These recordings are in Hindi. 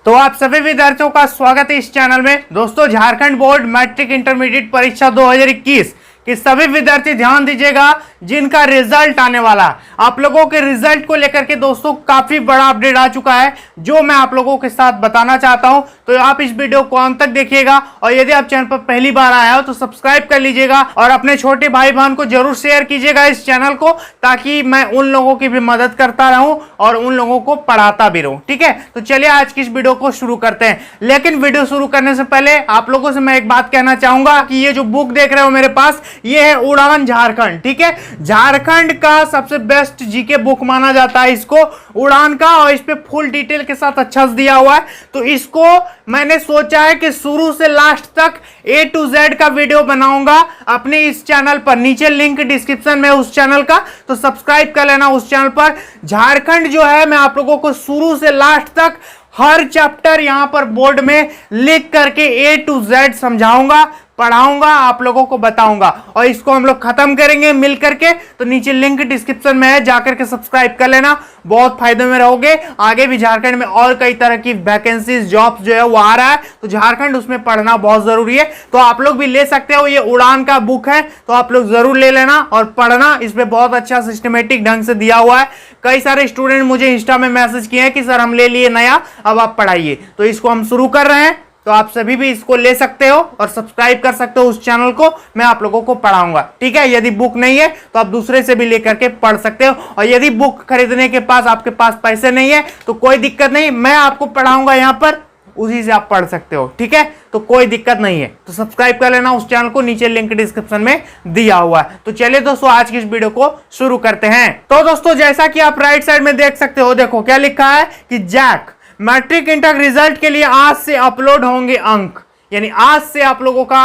तो आप सभी विद्यार्थियों का स्वागत है इस चैनल में। दोस्तों, झारखंड बोर्ड मैट्रिक इंटरमीडिएट परीक्षा 2021 कि सभी विद्यार्थी ध्यान दीजिएगा जिनका रिजल्ट आने वाला है। आप लोगों के रिजल्ट को लेकर के दोस्तों काफी बड़ा अपडेट आ चुका है जो मैं आप लोगों के साथ बताना चाहता हूं। तो आप इस वीडियो को अंत तक देखिएगा और यदि आप चैनल पर पहली बार आए हो तो सब्सक्राइब कर लीजिएगा और अपने छोटे भाई बहन को जरूर शेयर कीजिएगा इस चैनल को, ताकि मैं उन लोगों की भी मदद करता रहूं और उन लोगों को पढ़ाता भी रहूं। ठीक है, तो चलिए आज की इस वीडियो को शुरू करते हैं। लेकिन वीडियो शुरू करने से पहले आप लोगों से मैं एक बात कहना चाहूंगा कि ये जो बुक देख रहे हो मेरे पास, ये है उड़ान झारखंड। ठीक है, झारखंड का सबसे बेस्ट जीके बुक माना जाता है इसको, उड़ान का, और इस पे फुल डिटेल के साथ अच्छा से दिया हुआ है। तो इसको मैंने सोचा है कि शुरू से लास्ट तक A to Z का वीडियो बनाऊंगा अपने इस चैनल पर। नीचे लिंक डिस्क्रिप्शन में उस चैनल का, तो सब्सक्राइब कर लेना उस चैनल पर। झारखंड जो है मैं आप लोगों को शुरू से लास्ट तक हर चैप्टर यहां पर बोर्ड में लिख करके A to Z समझाऊंगा, पढ़ाऊंगा, आप लोगों को बताऊंगा और इसको हम लोग खत्म करेंगे मिल करके। तो नीचे लिंक डिस्क्रिप्शन में है, जाकर के सब्सक्राइब कर लेना, बहुत फायदे में रहोगे। आगे भी झारखंड में और कई तरह की वैकेंसीज जॉब्स जो है वो आ रहा है, तो झारखंड उसमें पढ़ना बहुत जरूरी है। तो आप लोग भी ले सकते हो, ये उड़ान का बुक है तो आप लोग जरूर ले लेना और पढ़ना। इसमें बहुत अच्छा सिस्टमेटिक ढंग से दिया हुआ है। कई सारे स्टूडेंट मुझे इंस्टा में मैसेज किए हैं कि सर हम ले लिए नया, अब आप पढ़ाइए। तो इसको हम शुरू कर रहे हैं, तो आप सभी भी इसको ले सकते हो और सब्सक्राइब कर सकते हो उस चैनल को। मैं आप लोगों को पढ़ाऊंगा। ठीक है, यदि बुक नहीं है तो आप दूसरे से भी लेकर के पढ़ सकते हो, और यदि बुक खरीदने के पास आपके पास पैसे नहीं है तो कोई दिक्कत नहीं, मैं आपको पढ़ाऊंगा यहां पर, उसी से आप पढ़ सकते हो। ठीक है, तो कोई दिक्कत नहीं है। तो सब्सक्राइब कर लेना उस चैनल को, नीचे लिंक डिस्क्रिप्शन में दिया हुआ है। तो चलिए दोस्तों आज की इस वीडियो को शुरू करते हैं। तो दोस्तों जैसा कि आप राइट साइड में देख सकते हो, देखो क्या लिखा है कि जैक मैट्रिक इंटर रिजल्ट के लिए आज से अपलोड होंगे अंक। यानी आज से आप लोगों का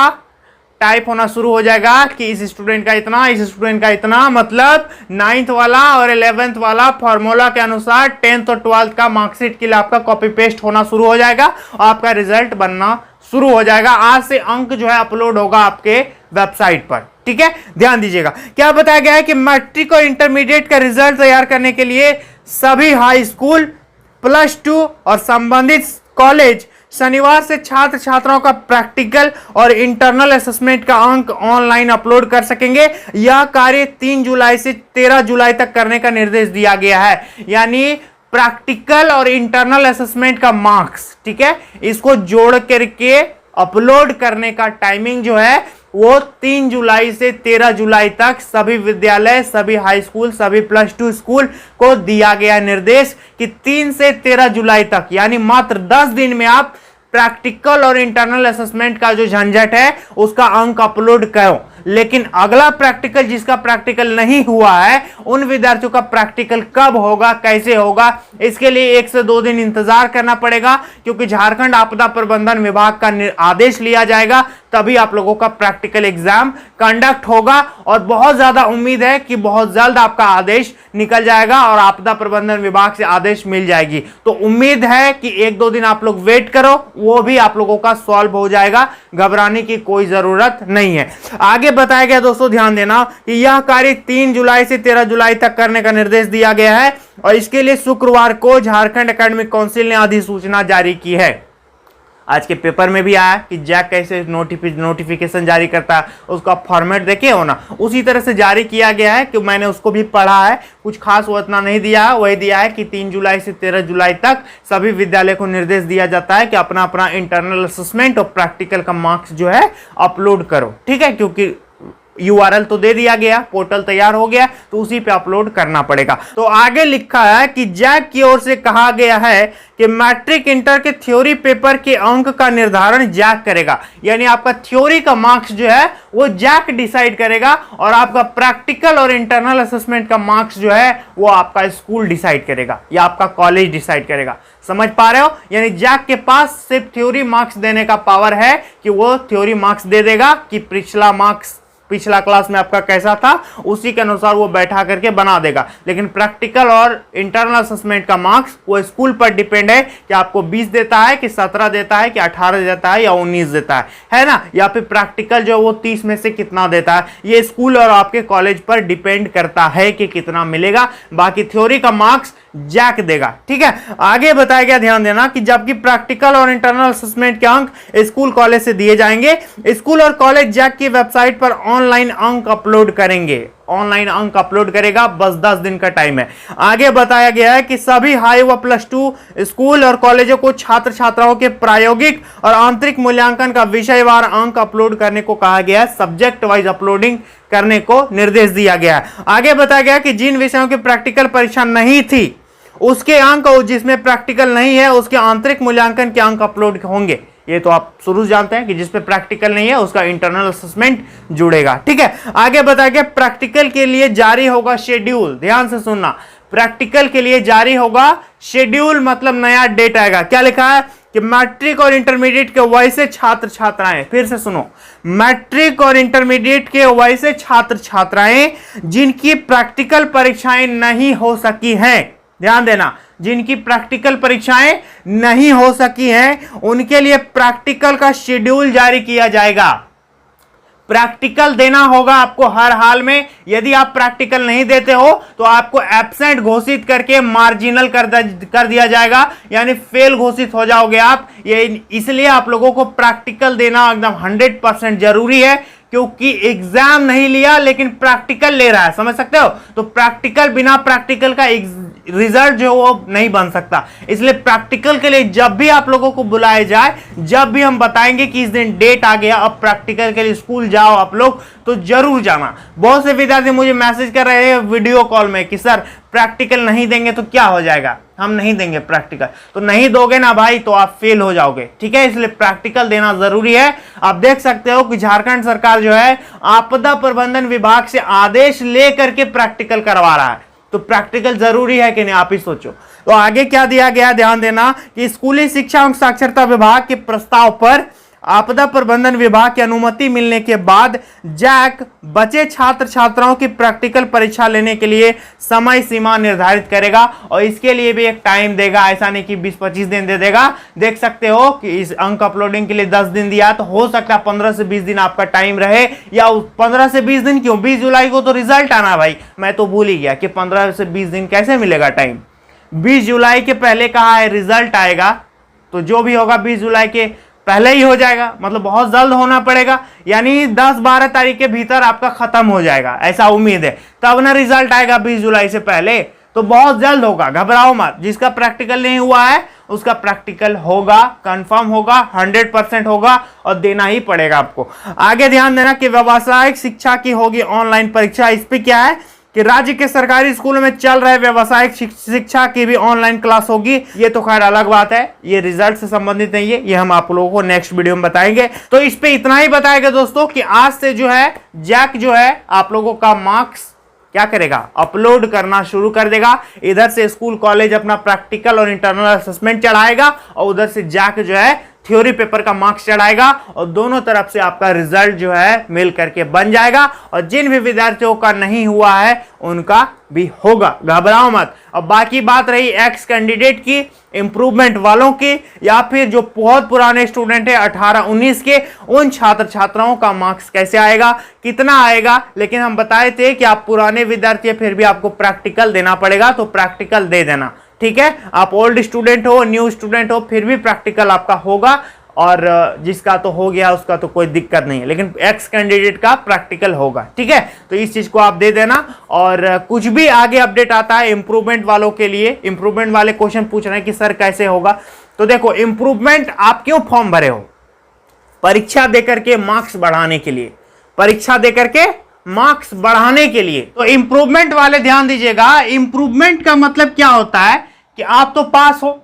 टाइप होना शुरू हो जाएगा कि इस स्टूडेंट का इतना, इस स्टूडेंट का इतना, मतलब 9th वाला और 11th वाला फॉर्मूला के अनुसार 10th और 12th का मार्कशीट के लिए आपका कॉपी पेस्ट होना शुरू हो जाएगा और आपका रिजल्ट बनना शुरू हो जाएगा। आज से अंक जो है अपलोड होगा आपके वेबसाइट पर। ठीक है, ध्यान दीजिएगा क्या बताया गया है कि मैट्रिक और इंटरमीडिएट का रिजल्ट तैयार करने के लिए सभी हाई स्कूल, +2 और संबंधित कॉलेज शनिवार से छात्र छात्राओं का प्रैक्टिकल और इंटरनल असेसमेंट का अंक ऑनलाइन अपलोड कर सकेंगे। यह कार्य 3 जुलाई से 13 जुलाई तक करने का निर्देश दिया गया है। यानी प्रैक्टिकल और इंटरनल असेसमेंट का मार्क्स, ठीक है, इसको जोड़ करके अपलोड करने का टाइमिंग जो है वो 3 जुलाई से 13 जुलाई तक सभी विद्यालय, सभी हाई स्कूल, सभी +2 स्कूल को दिया गया निर्देश कि 3 से 13 जुलाई तक, यानी मात्र 10 दिन में आप प्रैक्टिकल और इंटरनल असेसमेंट का जो झंझट है उसका अंक अपलोड करो। लेकिन अगला प्रैक्टिकल, जिसका प्रैक्टिकल नहीं हुआ है, उन विद्यार्थियों का प्रैक्टिकल कब होगा, कैसे होगा, इसके लिए 1 से 2 दिन इंतजार करना पड़ेगा, क्योंकि झारखंड आपदा प्रबंधन विभाग का आदेश लिया जाएगा, तभी आप लोगों का प्रैक्टिकल एग्जाम कंडक्ट होगा। और बहुत ज्यादा उम्मीद है कि बहुत जल्द आपका आदेश निकल जाएगा और आपदा प्रबंधन विभाग से आदेश मिल जाएगी। तो उम्मीद है कि 1-2 दिन आप लोग वेट करो, वो भी आप लोगों का सॉल्व हो जाएगा, घबराने की कोई जरूरत नहीं है। आगे बताया गया दोस्तों, ध्यान देना कि यह कार्य 3 जुलाई से 13 जुलाई तक करने का निर्देश दिया गया है और इसके लिए शुक्रवार को झारखंड एकेडमिक काउंसिल ने अधिसूचना जारी की है। आज के पेपर में भी आया कि जैक कैसे नोटिफिकेशन जारी करता है, उसका फॉर्मेट देखे हो ना, उसी तरह से जारी किया गया है कि मैंने उसको भी पढ़ा है। कुछ खास वो इतना नहीं दिया है, वही दिया है कि 3 जुलाई से 13 जुलाई तक सभी विद्यालय को निर्देश दिया जाता है कि अपना अपना इंटरनल असेसमेंट और प्रैक्टिकल का मार्क्स जो है अपलोड करो। ठीक है, क्योंकि URL तो दे दिया गया, पोर्टल तैयार हो गया, तो उसी पे अपलोड करना पड़ेगा। तो आगे लिखा है कि जैक की ओर से कहा गया है कि मैट्रिक इंटर के थ्योरी पेपर के अंक का निर्धारण जैक करेगा। यानी आपका थ्योरी का मार्क्स जो है वो जैक डिसाइड करेगा और आपका प्रैक्टिकल और इंटरनल असेसमेंट का मार्क्स जो है वो आपका स्कूल डिसाइड करेगा या आपका कॉलेज डिसाइड करेगा। समझ पा रहे हो? यानी जैक के पास सिर्फ थ्योरी मार्क्स देने का पावर है कि वो थ्योरी मार्क्स दे देगा कि पिछला क्लास में आपका कैसा था, उसी के अनुसार वो बैठा करके बना देगा। लेकिन प्रैक्टिकल और इंटरनल असेसमेंट का मार्क्स वो स्कूल पर डिपेंड है कि आपको 20 देता है कि 17 देता है कि 18 देता है या 19 देता है ना, या फिर प्रैक्टिकल जो वो 30 में से कितना देता है। ये स्कूल और आपके कॉलेज पर डिपेंड करता है कि कितना मिलेगा। बाकी थ्योरी का मार्क्स जैक देगा। ठीक है, आगे बताया गया, ध्यान देना कि जबकि प्रैक्टिकल और इंटरनल असेसमेंट के अंक स्कूल कॉलेज से दिए जाएंगे, स्कूल और कॉलेज जैक की वेबसाइट पर ऑनलाइन अंक अपलोड करेंगे। ऑनलाइन अंक अपलोड करेगा, बस 10 दिन का टाइम है। आगे बताया गया है कि सभी हाई व +2 स्कूल और कॉलेजों को छात्र छात्राओं के प्रायोगिक और आंतरिक मूल्यांकन का विषयवार अंक अपलोड करने को कहा गया है। सब्जेक्ट वाइज अपलोडिंग करने को निर्देश दिया गया है। आगे बताया गया कि जिन विषयों की प्रैक्टिकल परीक्षा नहीं थी उसके अंक, और जिसमें प्रैक्टिकल नहीं है उसके आंतरिक मूल्यांकन के अंक अपलोड होंगे। ये तो आप शुरू जानते हैं कि जिस पे प्रैक्टिकल नहीं है उसका इंटरनल असेसमेंट जुड़ेगा। ठीक है, आगे बताया गया प्रैक्टिकल के लिए जारी होगा शेड्यूल। ध्यान से सुनना, प्रैक्टिकल के लिए जारी होगा शेड्यूल, मतलब नया डेट आएगा। क्या लिखा है कि मैट्रिक और इंटरमीडिएट के वैसे छात्र छात्राएं, फिर से सुनो, मैट्रिक और इंटरमीडिएट के वैसे छात्र छात्राएं जिनकी प्रैक्टिकल परीक्षाएं नहीं हो सकी हैं, ध्यान देना, जिनकी प्रैक्टिकल परीक्षाएं नहीं हो सकी हैं उनके लिए प्रैक्टिकल का शेड्यूल जारी किया जाएगा। प्रैक्टिकल देना होगा आपको हर हाल में। यदि आप प्रैक्टिकल नहीं देते हो तो आपको एब्सेंट घोषित करके मार्जिनल कर दिया जाएगा, यानी फेल घोषित हो जाओगे आप। ये इसलिए आप लोगों को प्रैक्टिकल देना एकदम 100% जरूरी है, क्योंकि एग्जाम नहीं लिया लेकिन प्रैक्टिकल ले रहा है, समझ सकते हो। तो प्रैक्टिकल, बिना प्रैक्टिकल का रिजल्ट जो वो नहीं बन सकता। इसलिए प्रैक्टिकल के लिए जब भी आप लोगों को बुलाया जाए, जब भी हम बताएंगे कि इस दिन डेट आ गया, अब प्रैक्टिकल के लिए स्कूल जाओ आप लोग, तो जरूर जाना। बहुत से विद्यार्थी मुझे मैसेज कर रहे हैं वीडियो कॉल में कि सर प्रैक्टिकल नहीं देंगे तो क्या हो जाएगा, हम नहीं देंगे प्रैक्टिकल। तो नहीं दोगे ना भाई तो आप फेल हो जाओगे। ठीक है, इसलिए प्रैक्टिकल देना जरूरी है। आप देख सकते हो कि झारखंड सरकार जो है आपदा प्रबंधन विभाग से आदेश लेकर के प्रैक्टिकल करवा रहा है, तो प्रैक्टिकल जरूरी है कि नहीं, आप ही सोचो। तो आगे क्या दिया गया, ध्यान देना कि स्कूली शिक्षा एवं साक्षरता विभाग के प्रस्ताव पर आपदा प्रबंधन विभाग की अनुमति मिलने के बाद जैक बचे छात्र छात्राओं की प्रैक्टिकल परीक्षा लेने के लिए समय सीमा निर्धारित करेगा, और इसके लिए भी एक टाइम देगा। ऐसा नहीं कि 20-25 दिन दे देगा। देख सकते हो कि इस अंक अपलोडिंग के लिए 10 दिन दिया, तो हो सकता है 15 से 20 दिन आपका टाइम रहे, या 15 से 20 दिन क्यों, 20 जुलाई को तो रिजल्ट आना भाई। मैं तो भूल ही गया कि 15 से 20 दिन कैसे मिलेगा टाइम। 20 जुलाई के पहले कहा है रिजल्ट आएगा, तो जो भी होगा 20 जुलाई के पहले ही हो जाएगा, मतलब बहुत जल्द होना पड़ेगा, यानी 10-12 तारीख के भीतर आपका खत्म हो जाएगा, ऐसा उम्मीद है। तब ना रिजल्ट आएगा 20 जुलाई से पहले, तो बहुत जल्द होगा, घबराओ मत। जिसका प्रैक्टिकल नहीं हुआ है उसका प्रैक्टिकल होगा, कंफर्म होगा, 100% होगा, और देना ही पड़ेगा आपको। आगे ध्यान देना कि व्यावसायिक शिक्षा की होगी ऑनलाइन परीक्षा। इस पे क्या है कि राज्य के सरकारी स्कूलों में चल रहे व्यावसायिक शिक्षा की भी ऑनलाइन क्लास होगी। ये तो खैर अलग बात है, ये रिजल्ट से संबंधित नहीं है, ये हम आप लोगों को नेक्स्ट वीडियो में बताएंगे। तो इस पे इतना ही बताएगा दोस्तों कि आज से जो है जैक जो है आप लोगों का मार्क्स क्या करेगा, अपलोड करना शुरू कर देगा। इधर से स्कूल कॉलेज अपना प्रैक्टिकल और इंटरनल असेसमेंट चढ़ाएगा, और उधर से जैक जो है थ्योरी पेपर का मार्क्स चढ़ाएगा, और दोनों तरफ से आपका रिजल्ट जो है मिल करके बन जाएगा। और जिन भी विद्यार्थियों का नहीं हुआ है उनका भी होगा, घबराओ मत। अब बाकी बात रही एक्स कैंडिडेट की, इंप्रूवमेंट वालों की, या फिर जो बहुत पुराने स्टूडेंट है 18-19 के, उन छात्र छात्राओं का मार्क्स कैसे आएगा, कितना आएगा। लेकिन हम बताए थे कि आप पुराने विद्यार्थी है फिर भी आपको प्रैक्टिकल देना पड़ेगा, तो प्रैक्टिकल दे देना। ठीक है, आप ओल्ड स्टूडेंट हो, न्यू स्टूडेंट हो, फिर भी प्रैक्टिकल आपका होगा, और जिसका तो हो गया उसका तो कोई दिक्कत नहीं है, लेकिन एक्स कैंडिडेट का प्रैक्टिकल होगा। ठीक है, तो इस चीज को आप दे देना। और कुछ भी आगे अपडेट आता है इंप्रूवमेंट वालों के लिए, इंप्रूवमेंट वाले क्वेश्चन पूछ रहे हैं कि सर कैसे होगा, तो देखो इंप्रूवमेंट आप क्यों फॉर्म भरे हो, परीक्षा देकर के मार्क्स बढ़ाने के लिए, परीक्षा देकर के मार्क्स बढ़ाने के लिए। तो इंप्रूवमेंट वाले ध्यान दीजिएगा, इंप्रूवमेंट का मतलब क्या होता है कि आप तो पास हो,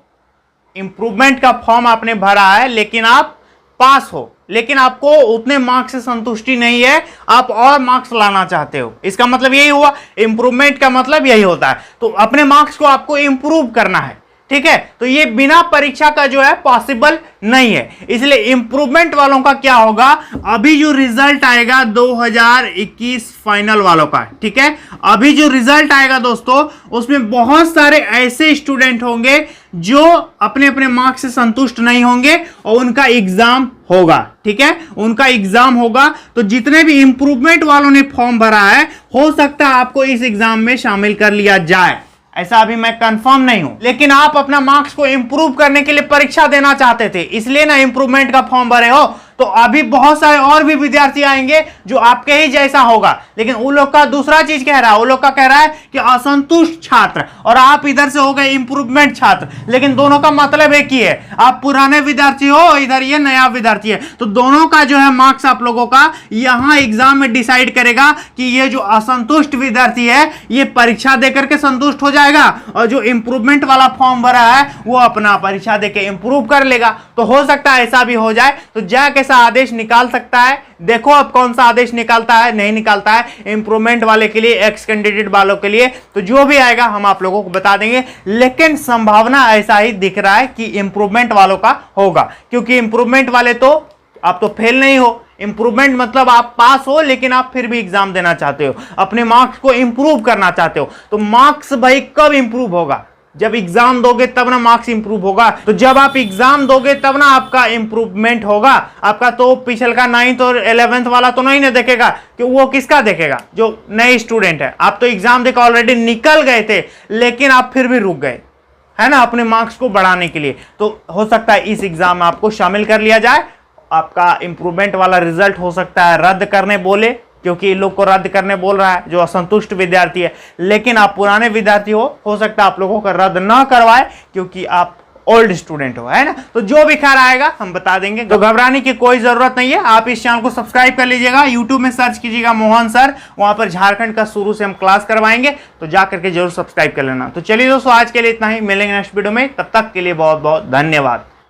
इंप्रूवमेंट का फॉर्म आपने भरा है लेकिन आप पास हो, लेकिन आपको उतने मार्क्स से संतुष्टि नहीं है, आप और मार्क्स लाना चाहते हो। इसका मतलब यही हुआ, इंप्रूवमेंट का मतलब यही होता है। तो अपने मार्क्स को आपको इंप्रूव करना है। ठीक है, तो ये बिना परीक्षा का जो है पॉसिबल नहीं है, इसलिए इंप्रूवमेंट वालों का क्या होगा, अभी जो रिजल्ट आएगा 2021 फाइनल वालों का, ठीक है, अभी जो रिजल्ट आएगा दोस्तों उसमें बहुत सारे ऐसे स्टूडेंट होंगे जो अपने अपने मार्क्स से संतुष्ट नहीं होंगे और उनका एग्जाम होगा। ठीक है, उनका एग्जाम होगा। तो जितने भी इंप्रूवमेंट वालों ने फॉर्म भरा है, हो सकता है आपको इस एग्जाम में शामिल कर लिया जाए, ऐसा अभी मैं कंफर्म नहीं हूं, लेकिन आप अपना मार्क्स को इंप्रूव करने के लिए परीक्षा देना चाहते थे, इसलिए ना इंप्रूवमेंट का फॉर्म भरे हो। तो अभी बहुत सारे और भी विद्यार्थी आएंगे जो आपके ही जैसा होगा, लेकिन उन लोग का दूसरा चीज कह रहा है, वो लोग का कह रहा है कि असंतुष्ट छात्र, और आप इधर से हो गए इंप्रूवमेंट छात्र, लेकिन दोनों का मतलब एक ही है। आप पुराने विद्यार्थी हो, इधर ये नया विद्यार्थी है, तो दोनों का जो है मार्क्स आप लोगों का यहां एग्जाम में डिसाइड करेगा कि ये जो असंतुष्ट विद्यार्थी है ये परीक्षा देकर के संतुष्ट हो जाएगा, और जो इंप्रूवमेंट वाला फॉर्म भरा है वो अपना परीक्षा देकर इंप्रूव कर लेगा। तो हो सकता है ऐसा भी हो जाए। तो जैक ऐसा आदेश निकाल सकता है, देखो अब कौन सा आदेश निकालता है, नहीं निकालता है, इंप्रूवमेंट वाले के लिए, एक्स कैंडिडेट वालों के लिए। तो जो भी आएगा हम आप लोगों को बता देंगे, लेकिन संभावना ऐसा ही दिख रहा है कि इंप्रूवमेंट वालों का होगा, क्योंकि इंप्रूवमेंट वाले तो आप तो फेल नहीं हो। इंप्रूवमेंट मतलब आप पास हो, लेकिन आप फिर भी एग्जाम देना चाहते हो, अपने मार्क्स को इंप्रूव करना चाहते हो। तो मार्क्स भाई कब इंप्रूव होगा? जब एग्जाम दोगे तब ना मार्क्स इंप्रूव होगा। तो जब आप एग्जाम दोगे तब ना आपका इंप्रूवमेंट होगा। आपका तो पिछल का 9th और 11th वाला तो नहीं ना देखेगा, कि वो किसका देखेगा? जो नए स्टूडेंट है। आप तो एग्जाम देकर ऑलरेडी निकल गए थे, लेकिन आप फिर भी रुक गए, है ना, अपने मार्क्स को बढ़ाने के लिए। तो हो सकता है इस एग्जाम में आपको शामिल कर लिया जाए। आपका इंप्रूवमेंट वाला रिजल्ट हो सकता है रद्द करने बोले, क्योंकि इन लोग को रद्द करने बोल रहा है जो असंतुष्ट विद्यार्थी है। लेकिन आप पुराने विद्यार्थी हो सकता है आप लोगों का रद्द ना करवाए, क्योंकि आप ओल्ड स्टूडेंट हो, है ना। तो जो भी खैर आएगा हम बता देंगे, तो घबराने की कोई जरूरत नहीं है। आप इस चैनल को सब्सक्राइब कर लीजिएगा, यूट्यूब में सर्च कीजिएगा मोहन सर, वहां पर झारखंड का शुरू से हम क्लास करवाएंगे, तो जाकर के जरूर सब्सक्राइब कर लेना। तो चलिए दोस्तों, आज के लिए इतना ही, मिलेंगे नेक्स्ट वीडियो में, तब तक के लिए बहुत बहुत धन्यवाद।